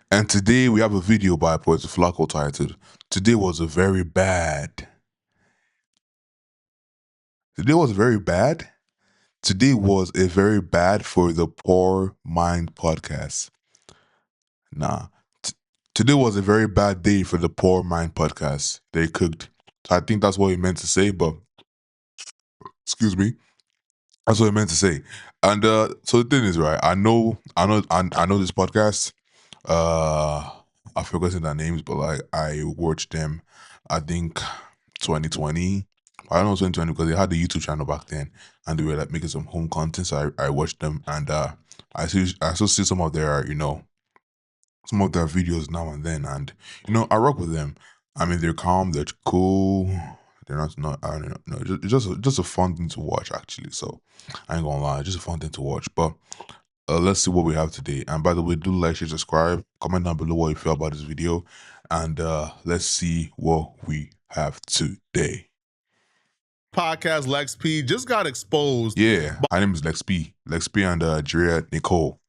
And today we have a video by Poet Flacco titled "Today was a very bad." Today was very bad. Today was a very bad for the Poor Mind podcast. Nah, t- today was a very bad day for the Poor Mind podcast. They cooked. So I think that's what he meant to say. But excuse me, that's what he meant to say. And so the thing is, right? I know this podcast. Uh, I forgotten their names, but like I watched them. I think 2020. I don't know 2020 because they had the YouTube channel back then, and they were like making some home content. So I watched them, and I still see some of their videos now and then, and I rock with them. I mean, they're calm, they're cool. They're not. I don't know. It's just a fun thing to watch, actually. So I ain't gonna lie, just a fun thing to watch. But let's see what we have today. And by the way, do like, share, subscribe, comment down below what you feel about this video, and let's see what we have today. Podcast Lex P just got exposed. Yeah, my name is Lex P. Lex P and Drea Nicole.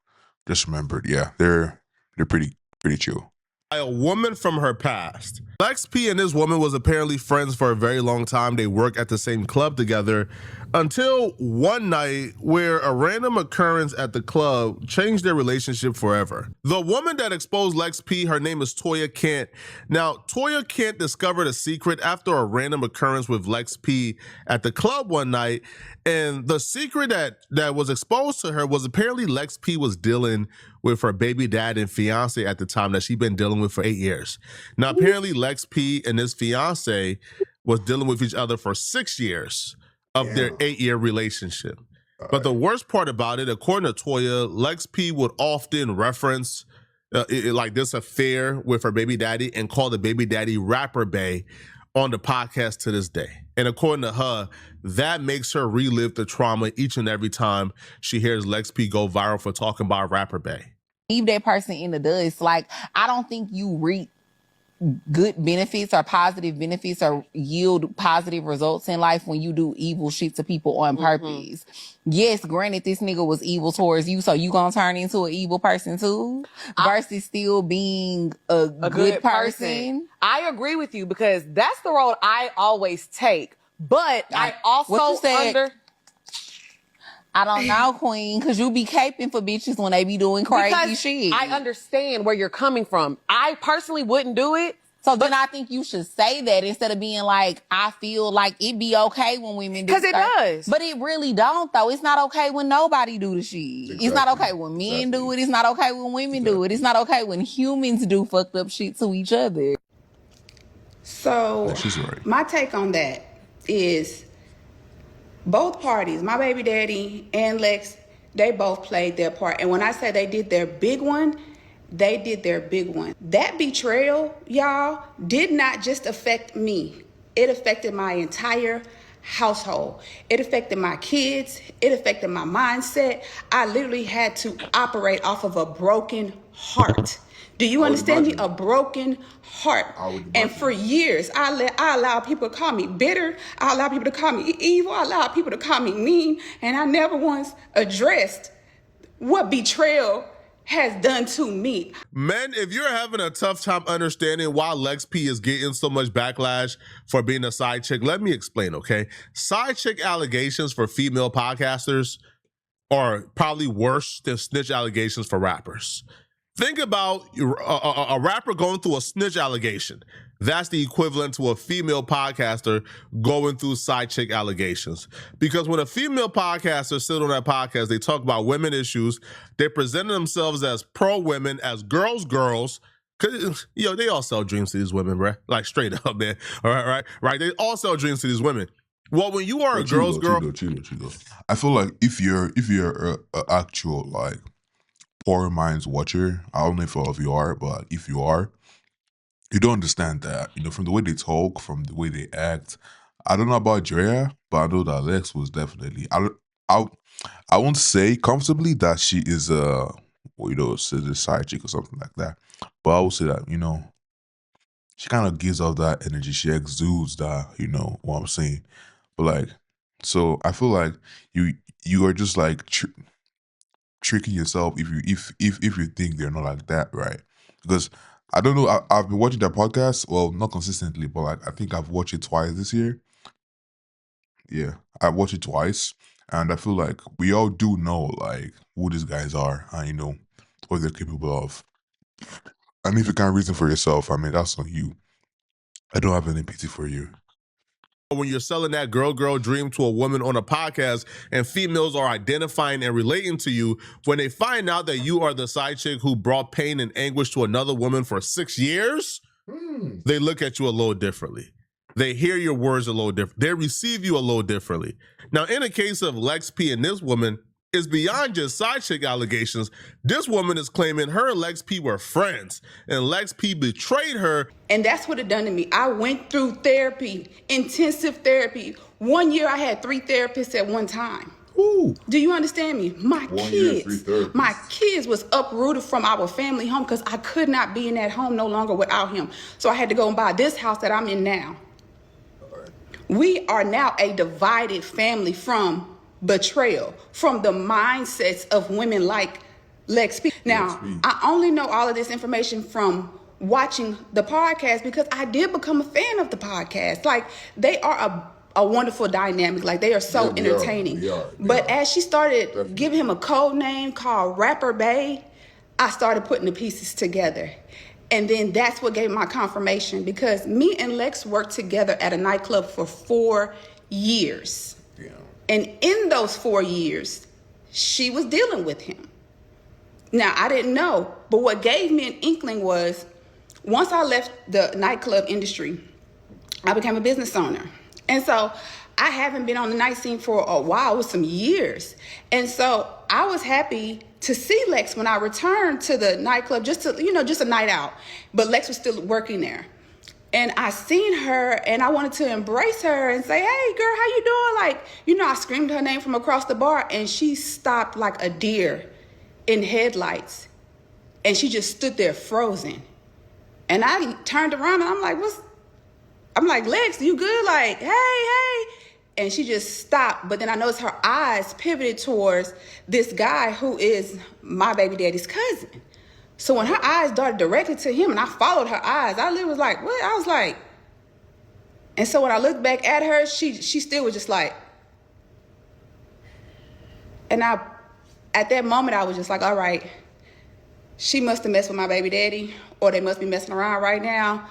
Just remembered. Yeah, they're pretty chill. By a woman from her past. Lex P and this woman was apparently friends for a very long time. They work at the same club together until one night where a random occurrence at the club changed their relationship forever. The woman that exposed Lex P, her name is Toya Kent. Now, Toya Kent discovered a secret after a random occurrence with Lex P at the club one night. And the secret that was exposed to her was apparently Lex P was dealing with her baby dad and fiance at the time that she'd been dealing with for 8 years. Now, apparently Lex P and his fiance was dealing with each other for 6 years of their 8-year relationship. But the worst part about it, according to Toya, Lex P would often reference like this affair with her baby daddy and call the baby daddy Rapper Bay on the podcast to this day. And according to her, that makes her relive the trauma each and every time she hears Lex P go viral for talking about Rapper Bay. Leave that person in the dust. Like, I don't think you reap good benefits or positive benefits or yield positive results in life when you do evil shit to people on purpose. Yes, granted, this nigga was evil towards you, so you gonna turn into an evil person too, versus still being a good person. I agree with you because that's the road I always take. But I also What you said? I don't know, Queen, because you be caping for bitches when they be doing crazy shit. I understand where you're coming from. I personally wouldn't do it. So then I think you should say that instead of being like, I feel like it be okay when women do. Because it does. But it really don't, though. It's not okay when nobody do the shit. Exactly. It's not okay when men do it. It's not okay when women do it. It's not okay when humans do fucked up shit to each other. So my take on that is both parties, my baby daddy and Lex, they both played their part. And when I say they did their big one, they did their big one. That betrayal, y'all, did not just affect me. It affected my entire household. It affected my kids. It affected my mindset. I literally had to operate off of a broken heart. Do you understand me? A broken heart. And for years, I allowed people to call me bitter. I allowed people to call me evil. I allowed people to call me mean. And I never once addressed what betrayal has done to me. Men, if you're having a tough time understanding why Lex P is getting so much backlash for being a side chick, let me explain, okay? Side chick allegations for female podcasters are probably worse than snitch allegations for rappers. Think about a rapper going through a snitch allegation. That's the equivalent to a female podcaster going through side chick allegations. Because when a female podcaster sit on that podcast, they talk about women issues. They present themselves as pro-women, as girls. Cause they all sell dreams to these women, bro. Like straight up, man. All right. They all sell dreams to these women. Well, when you are a girl's girl, I feel like if you're a actual like Poor Minds watcher, I don't know if all of you are, but if you are, you don't understand that, from the way they talk, from the way they act. I don't know about Drea, but I know that Lex was definitely, I won't say comfortably that she is a side chick or something like that, but I will say that, she kind of gives off that energy. She exudes that, what I'm saying. But like, so I feel like you are just like tricking yourself if you think they're not like that, right? because I don't know. I've been watching their podcast. Well, not consistently, but like I think I've watched it twice this year. Yeah, I watched it twice, and I feel like we all do know like who these guys are, and you know what they're capable of. And if you can't reason for yourself, I mean that's on you. I don't have any pity for you. When you're selling that girl dream to a woman on a podcast and females are identifying and relating to you, when they find out that you are the side chick who brought pain and anguish to another woman for 6 years, they look at you a little differently. They hear your words a little different. They receive you a little differently. Now, in the case of Lex P and this woman, is beyond just side chick allegations. This woman is claiming her and Lex P were friends, and Lex P betrayed her. And that's what it done to me. I went through therapy, intensive therapy. 1 year I had 3 therapists at one time. Ooh. Do you understand me? My kids was uprooted from our family home because I could not be in that home no longer without him. So I had to go and buy this house that I'm in now. We are now a divided family from betrayal, from the mindsets of women like Lex P. Now, I only know all of this information from watching the podcast because I did become a fan of the podcast. Like, they are a wonderful dynamic. Like, they are so entertaining. But as she started giving him a code name called Rapper Bay, I started putting the pieces together. And then that's what gave my confirmation, because me and Lex worked together at a nightclub for 4 years. Yeah. And in those 4 years, she was dealing with him. Now, I didn't know, but what gave me an inkling was, once I left the nightclub industry, I became a business owner. And so I haven't been on the night scene for a while, it was some years. And so I was happy to see Lex when I returned to the nightclub, just a night out. But Lex was still working there. And I seen her and I wanted to embrace her and say, hey girl, how you doing? Like, I screamed her name from across the bar and she stopped like a deer in headlights. And she just stood there frozen. And I turned around and I'm like, Lex, you good? Like, hey. And she just stopped. But then I noticed her eyes pivoted towards this guy who is my baby daddy's cousin. So when her eyes darted directly to him and I followed her eyes, I literally was like, what? I was like, and so when I looked back at her, she still was just like, and at that moment, I was just like, all right, she must have messed with my baby daddy, or they must be messing around right now.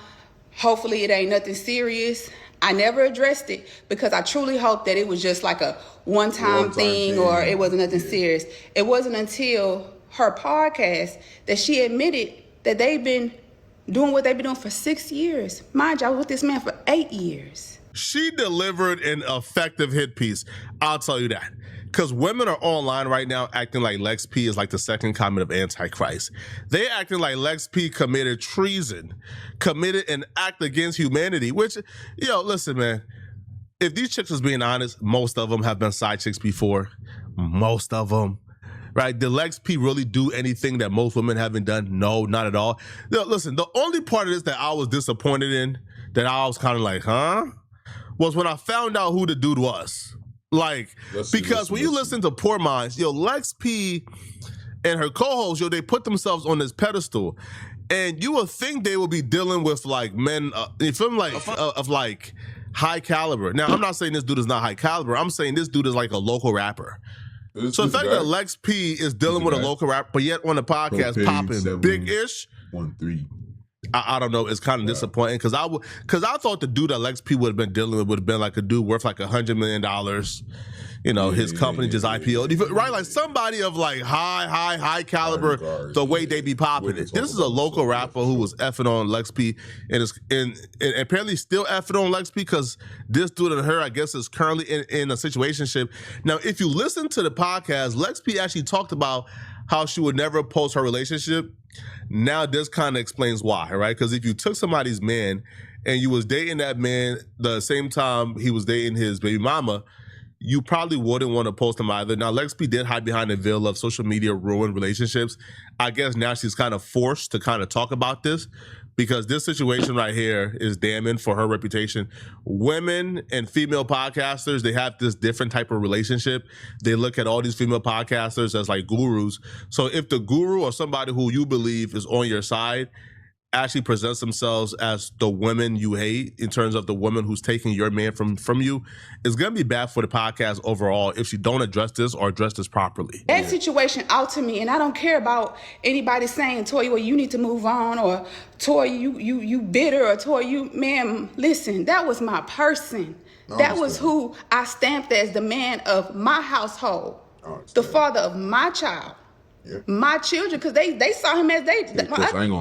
Hopefully it ain't nothing serious. I never addressed it because I truly hoped that it was just like a one-time thing or it wasn't nothing serious. It wasn't until her podcast that she admitted that they've been doing what they've been doing for 6 years. Mind you, I was with this man for 8 years. She delivered an effective hit piece. I'll tell you that. Because women are online right now acting like Lex P is like the second coming of Antichrist. They acting like Lex P committed treason, committed an act against humanity, which, listen, man, if these chicks was being honest, most of them have been side chicks before. Most of them. Right? Did Lex P really do anything that most women haven't done? No, not at all. Listen, the only part of this that I was disappointed in, that I was kind of like, was when I found out who the dude was. Like, because when you listen to Poor Minds, Lex P and her co-host, they put themselves on this pedestal. And you would think they would be dealing with like men, you feel me, of like high caliber. Now, I'm not saying this dude is not high caliber. I'm saying this dude is like a local rapper. So the fact that Lex P is dealing with a local rapper, but yet on the podcast popping big-ish, 1-3. I don't know. It's kind of disappointing because I thought the dude that Lex P would have been dealing with would have been like a dude worth like $100 million. His company just IPO'd, right? Like somebody of like high caliber, the way they be popping it. This is a local rapper who was effing on Lex P and apparently still effing on Lex P because this dude and her, I guess, is currently in a situationship. Now, if you listen to the podcast, Lex P actually talked about how she would never post her relationship. Now this kind of explains why, right? Because if you took somebody's man and you was dating that man the same time he was dating his baby mama, you probably wouldn't want to post him either. Now, Lex P did hide behind the veil of social media ruined relationships. I guess now she's kind of forced to kind of talk about this. because this situation right here is damning for her reputation. Women and female podcasters, they have this different type of relationship. They look at all these female podcasters as like gurus. So if the guru or somebody who you believe is on your side actually presents themselves as the women you hate, in terms of the woman who's taking your man from you, it's going to be bad for the podcast overall if she don't address this or address this properly. That situation out to me, and I don't care about anybody saying, Toya, well, you need to move on, or Toya, you bitter, or Toya, ma'am, listen, that was my person. That was who I stamped as the man of my household, the father of my child. Yeah. My children, because they saw him as they. I ain't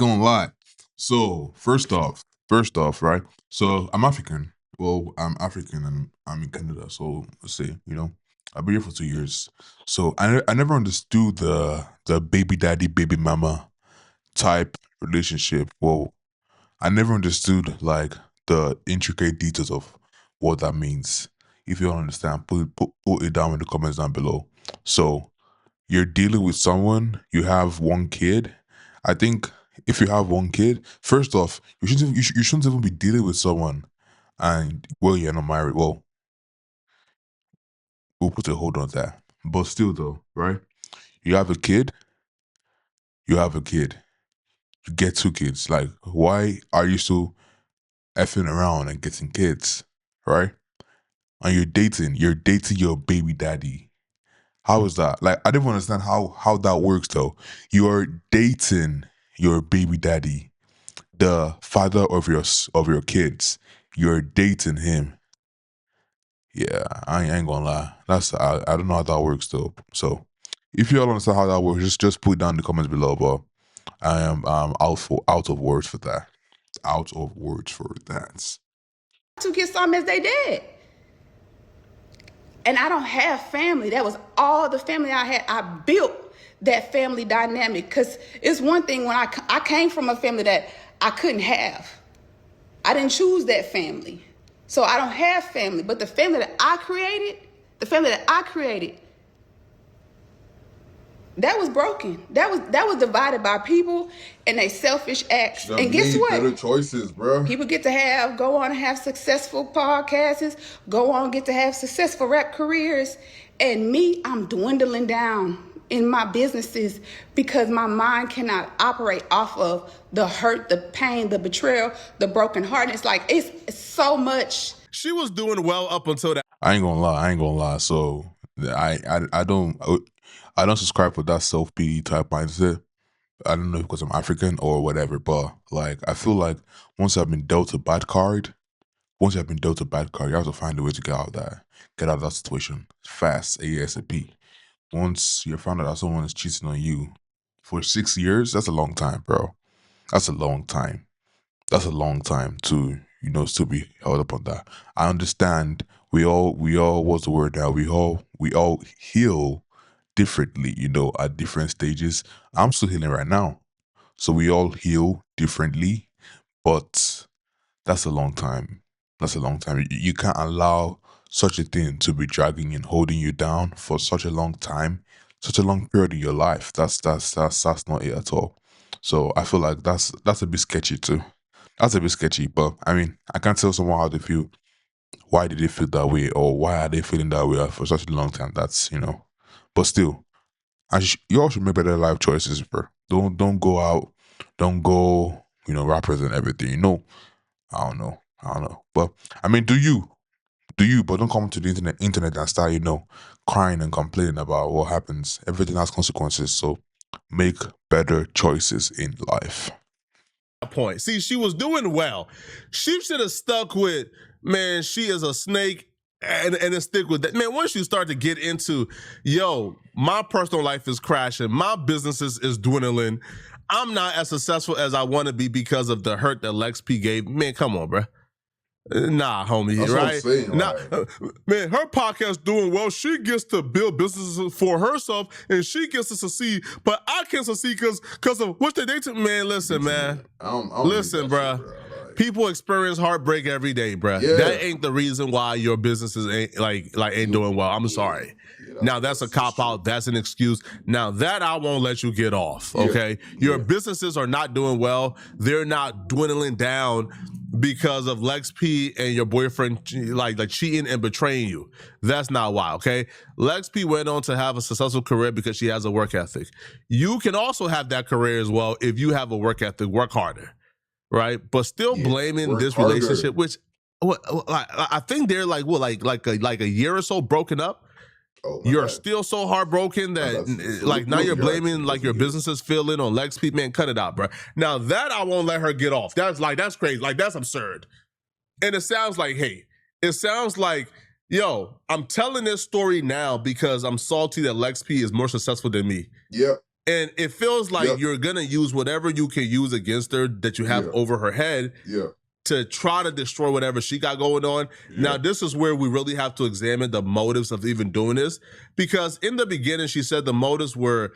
gonna lie. So first off, right? So I'm African. Well, I'm African and I'm in Canada. So let's say, I've been here for 2 years. So I never understood the baby daddy, baby mama type relationship. Well, I never understood like the intricate details of what that means. If you don't understand, put it down in the comments down below. So you're dealing with someone, you have one kid. I think if you have one kid, first off, you shouldn't even be dealing with someone and, well, you're not married. Well, we'll put a hold on that. But still though, right? You have a kid, you get 2 kids. Like, why are you so effing around and getting kids, right? And you're dating your baby daddy. How is that? Like, I didn't understand how that works though. You're dating your baby daddy, the father of your kids. You're dating him. Yeah, I ain't gonna lie. I don't know how that works though. So if you all understand how that works, just put it down in the comments below. But I am out of words for that. Out of words for that. To get something as they did. And I don't have family. That was all the family I had. I built that family dynamic, because it's one thing when I came from a family that I couldn't have. I didn't choose that family. So I don't have family. But the family that I created, that was broken. That was divided by people and they selfish acts. And guess what? Better choices, bro. People get to go on and have successful podcasts, go on and get to have successful rap careers. And me, I'm dwindling down in my businesses because my mind cannot operate off of the hurt, the pain, the betrayal, the broken heart. And it's like, it's so much. She was doing well up until that. I ain't gonna lie. So I don't subscribe to that self-pity type mindset. I don't know because I'm African or whatever, but like I feel like once I've been dealt a bad card, you have to find a way to get out of that situation fast, ASAP. Once you found out that someone is cheating on you for 6 years, that's a long time, bro. That's a long time. That's a long time to still be held up on that. I understand. We all what's the word now? We all heal differently, at different stages. I'm still healing right now. So we all heal differently, but that's a long time. You can't allow such a thing to be dragging and holding you down for such a long time, such a long period in your life. That's not it at all. So I feel like that's a bit sketchy too. That's a bit sketchy, but I mean, I can't tell someone how they feel. Why did they feel that way, or why are they feeling that way for such a long time? That's but still, you all should make better life choices, bro. Don't go out, don't go, rappers and everything. I don't know. But I mean, do you? But don't come to the internet and start, crying and complaining about what happens. Everything has consequences, so make better choices in life. Point. See, she was doing well. She should have stuck with, man, she is a snake, and then stick with that. Man, once you start to get into, my personal life is crashing, my business is dwindling, I'm not as successful as I want to be because of the hurt that Lex P gave. Man, come on, bro. Nah, homie, that's right? What I'm saying, nah, man, her podcast doing well. She gets to build businesses for herself, and she gets to succeed. But I can't succeed because of what they do. Man, listen, man. I don't listen, bro. People experience heartbreak every day, bruh. Yeah. That ain't the reason why your businesses ain't doing well. I'm sorry. Now that's a cop out. That's an excuse. Now that I won't let you get off. Okay, your businesses are not doing well. They're not dwindling down because of Lex P and your boyfriend like cheating and betraying you. That's not why. Okay, Lex P went on to have a successful career because she has a work ethic. You can also have that career as well if you have a work ethic. Work harder. Right, but still blaming this relationship, which I think they're like a year or so broken up. You're still so heartbroken that now you're blaming like your businesses failing on Lex P. Man, cut it out, bro. Now that I won't let her get off. That's crazy. Like that's absurd. And it sounds like yo, I'm telling this story now because I'm salty that Lex P is more successful than me. Yeah. And it feels like you're going to use whatever you can use against her that you have over her head to try to destroy whatever she got going on. Now, this is where we really have to examine the motives of even doing this. Because in the beginning, she said the motives were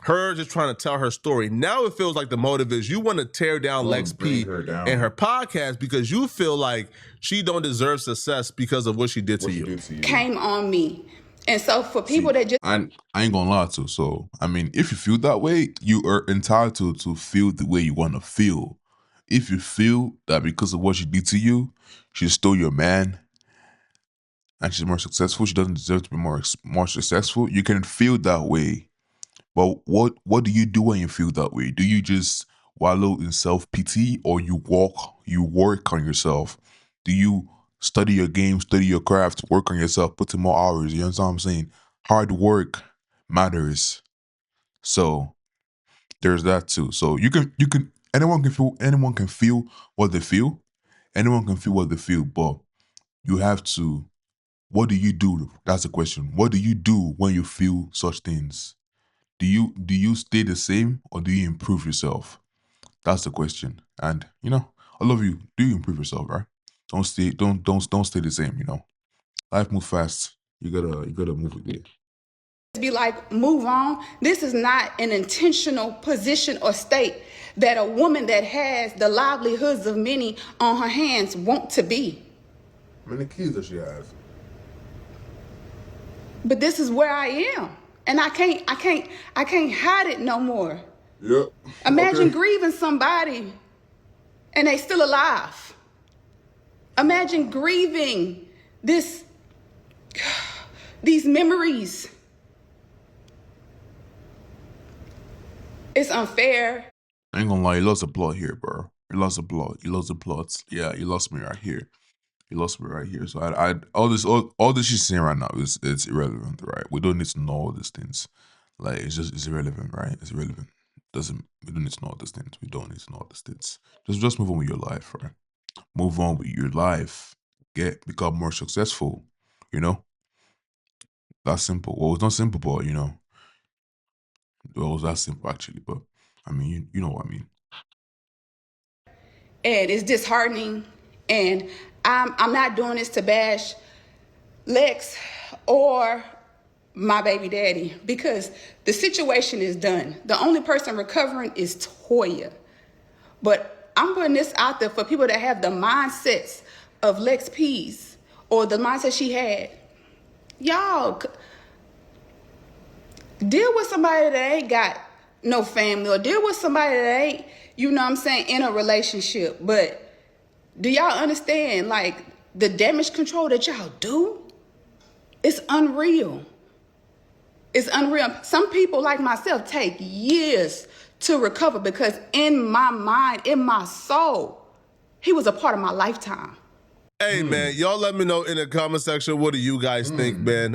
her just trying to tell her story. Now it feels like the motive is you want to tear down Lex P and her podcast because you feel like she don't deserve success because of what she did to you. Came on me. And so for people that just... I ain't gonna lie to. So, I mean, if you feel that way, you are entitled to feel the way you want to feel. If you feel that because of what she did to you, she stole your man and she's more successful, she doesn't deserve to be more successful, you can feel that way. But what do you do when you feel that way? Do you just wallow in self-pity or you work on yourself? Do you study your game, study your craft, work on yourself, put in more hours? You understand what I'm saying? Hard work matters. So there's that too. So anyone can feel what they feel. Anyone can feel what they feel, but you have to, what do you do? That's the question. What do you do when you feel such things? Do you stay the same or do you improve yourself? That's the question. And I love you. Do you improve yourself, right? Don't stay the same, Life moves fast. You gotta move with it. Be like, move on. This is not an intentional position or state that a woman that has the livelihoods of many on her hands want to be. How many kids does she have? But this is where I am. And I can't hide it no more. Yep. Imagine grieving somebody and they still alive. Imagine grieving these memories. It's unfair. I ain't gonna lie, you lost the plot here, bro. You lost the plot. You lost the plots. Yeah, you lost me right here. You lost me right here. So I all this she's saying right now it's irrelevant, right? We don't need to know all these things. Like it's irrelevant, right? It's irrelevant. We don't need to know all these things. We don't need to know all these things. Just move on with your life, right? Move on with your life. Become more successful. That's simple. Well, it's not simple, but well, that's simple actually. But I mean, you know what I mean. And it's disheartening. And I'm not doing this to bash Lex or my baby daddy because the situation is done. The only person recovering is Toya. But I'm putting this out there for people that have the mindsets of Lex P's or the mindset she had. Y'all, deal with somebody that ain't got no family or deal with somebody that ain't, in a relationship. But do y'all understand, like, the damage control that y'all do? It's unreal. It's unreal. Some people like myself take years to recover because in my mind, in my soul, he was a part of my lifetime. Hey, man, y'all let me know in the comment section, what do you guys think, man?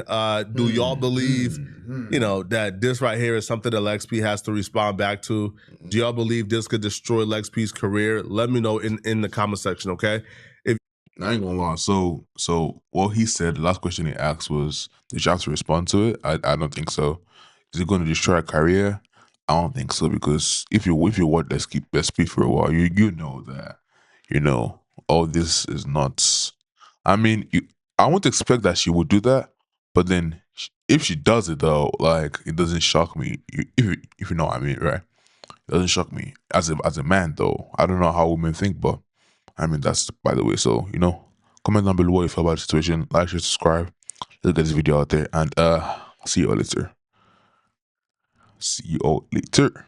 Do y'all believe, that this right here is something that Lex P has to respond back to? Do y'all believe this could destroy Lex P's career? Let me know in the comment section, okay? I ain't gonna lie. So what he said, the last question he asked was, did you have to respond to it? I don't think so. Is it going to destroy a career? I don't think so, because if you watch Let's Speak for a while, you know that, all this is not. I mean, I wouldn't expect that she would do that, but then if she does it though, like, it doesn't shock me. If you know what I mean, right? It doesn't shock me as a man though. I don't know how women think, but I mean, that's by the way. So, comment down below what you feel about the situation. Like, share, subscribe. Let's get this video out there. And see you all later. See you all later.